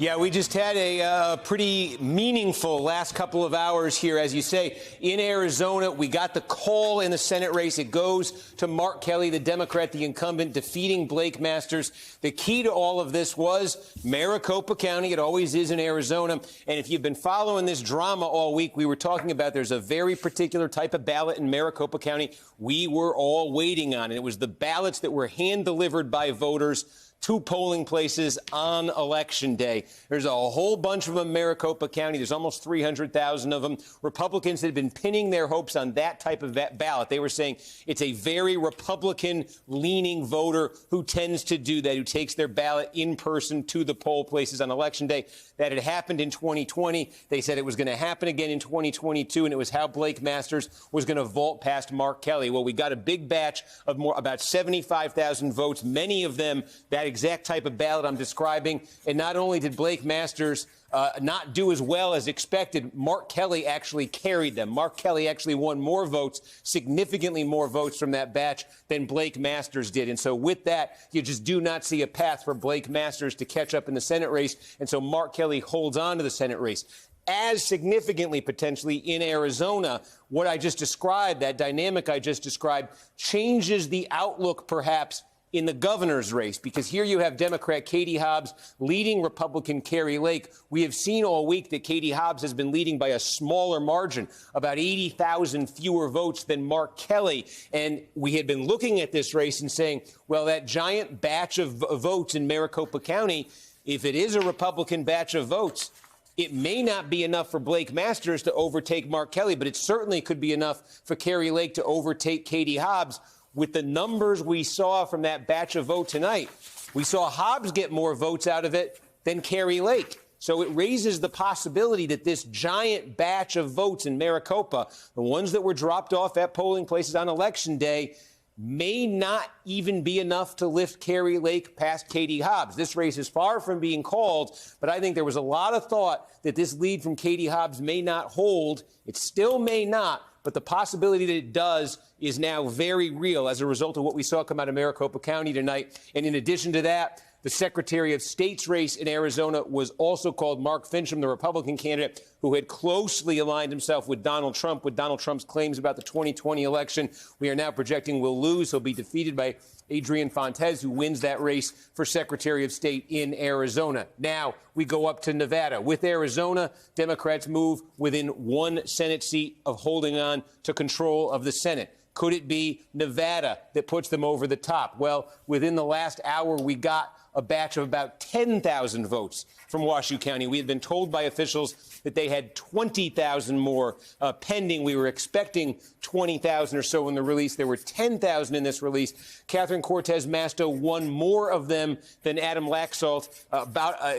Yeah, we just had a pretty meaningful last couple of hours here, as you say. In Arizona, we got the call in the Senate race. It goes to Mark Kelly, the Democrat, the incumbent, defeating Blake Masters. The key to all of this was Maricopa County. It always is in Arizona. And if you've been following this drama all week, we were talking about there's a very particular type of ballot in Maricopa County we were all waiting on. And it was the ballots that were hand-delivered by voters to polling places on Election Day. There's a whole bunch of them in Maricopa County. There's almost 300,000 of them. Republicans had been pinning their hopes on that type of ballot. They were saying it's a very Republican-leaning voter who tends to do that, who takes their ballot in person to the poll places on Election Day. That had happened in 2020. They said it was going to happen again in 2022, and it was how Blake Masters was going to vault past Mark Kelly. Well, we got a big batch of about 75,000 votes, many of them that exact type of ballot I'm describing. And not only did Blake Masters not do as well as expected, Mark Kelly actually carried them. Mark Kelly actually won more votes, significantly more votes from that batch than Blake Masters did. And so with that, you just do not see a path for Blake Masters to catch up in the Senate race. And so Mark Kelly holds on to the Senate race. As significantly, potentially, in Arizona, what I just described, that dynamic I just described, changes the outlook, perhaps, in the governor's race, because here you have Democrat Katie Hobbs leading Republican Kari Lake. We have seen all week that Katie Hobbs has been leading by a smaller margin, about 80,000 fewer votes than Mark Kelly. And we had been looking at this race and saying, well, that giant batch of votes in Maricopa County, if it is a Republican batch of votes, it may not be enough for Blake Masters to overtake Mark Kelly, but it certainly could be enough for Kari Lake to overtake Katie Hobbs. With the numbers we saw from that batch of vote tonight, we saw Hobbs get more votes out of it than Kari Lake. So it raises the possibility that this giant batch of votes in Maricopa, the ones that were dropped off at polling places on Election Day, may not even be enough to lift Kari Lake past Katie Hobbs. This race is far from being called, but I think there was a lot of thought that this lead from Katie Hobbs may not hold. It still may not, but the possibility that it does is now very real as a result of what we saw come out of Maricopa County tonight. And in addition to that, the Secretary of State's race in Arizona was also called. Mark Finchem, the Republican candidate who had closely aligned himself with Donald Trump, with Donald Trump's claims about the 2020 election. We are now projecting will lose. He'll be defeated by Adrian Fontes, who wins that race for Secretary of State in Arizona. Now we go up to Nevada. With Arizona, Democrats move within one Senate seat of holding on to control of the Senate. Could it be Nevada that puts them over the top? Well, within the last hour, we got a batch of about 10,000 votes from Washoe County. We had been told by officials that they had 20,000 more pending. We were expecting 20,000 or so in the release. There were 10,000 in this release. Catherine Cortez Masto won more of them than Adam Laxalt.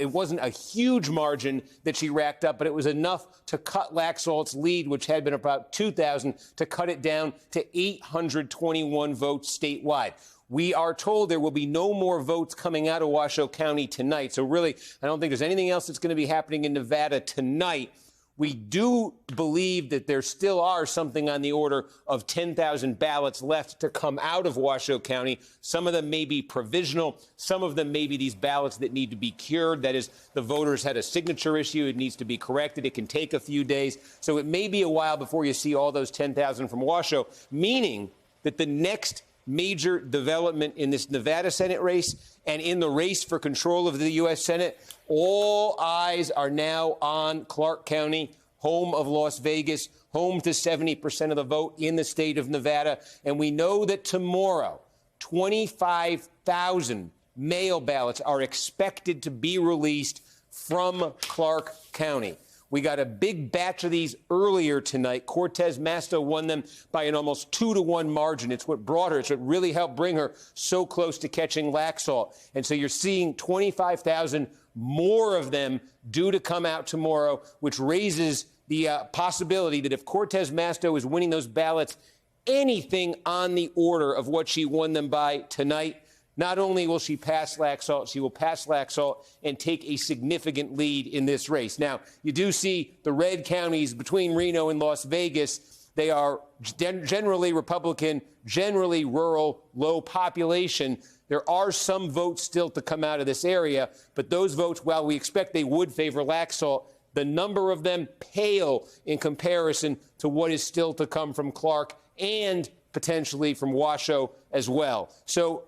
It wasn't a huge margin that she racked up, but it was enough to cut Laxalt's lead, which had been about 2,000, to cut it down to 821 votes statewide. We are told there will be no more votes coming out of Washoe County tonight. So really, I don't think there's anything else that's going to be happening in Nevada tonight. We do believe that there still are something on the order of 10,000 ballots left to come out of Washoe County. Some of them may be provisional. Some of them may be these ballots that need to be cured. That is, the voters had a signature issue. It needs to be corrected. It can take a few days. So it may be a while before you see all those 10,000 from Washoe, meaning that the next major development in this Nevada Senate race and in the race for control of the U.S. Senate, all eyes are now on Clark County, home of Las Vegas, home to 70% of the vote in the state of Nevada. And we know that tomorrow, 25,000 mail ballots are expected to be released from Clark County. We got a big batch of these earlier tonight. Cortez Masto won them by an almost 2-to-1 margin. It's what brought her. It's what really helped bring her so close to catching Laxalt. And so you're seeing 25,000 more of them due to come out tomorrow, which raises the possibility that if Cortez Masto is winning those ballots, anything on the order of what she won them by tonight, not only will she pass Laxalt, she will pass Laxalt and take a significant lead in this race. Now, you do see the red counties between Reno and Las Vegas They are generally Republican, generally rural, low population. There are some votes still to come out of this area, but those votes, while we expect they would favor Laxalt, the number of them pale in comparison to what is still to come from Clark and potentially from Washoe as well. So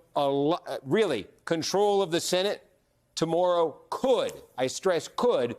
really, control of the Senate tomorrow could, I stress could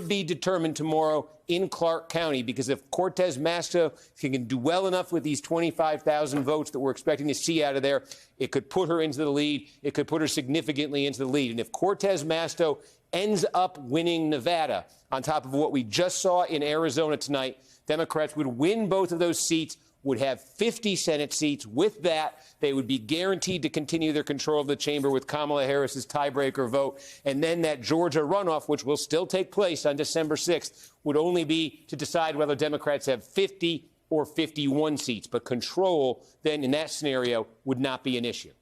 be determined tomorrow in Clark County, because if Cortez Masto can do well enough with these 25,000 votes that we're expecting to see out of there, it could put her into the lead. It could put her significantly into the lead. And if Cortez Masto ends up winning Nevada, on top of what we just saw in Arizona tonight, Democrats would win both of those seats, would have 50 Senate seats. With that, they would be guaranteed to continue their control of the chamber with Kamala Harris's tiebreaker vote. And then that Georgia runoff, which will still take place on December 6th, would only be to decide whether Democrats have 50 or 51 seats. But control, then, in that scenario, would not be an issue.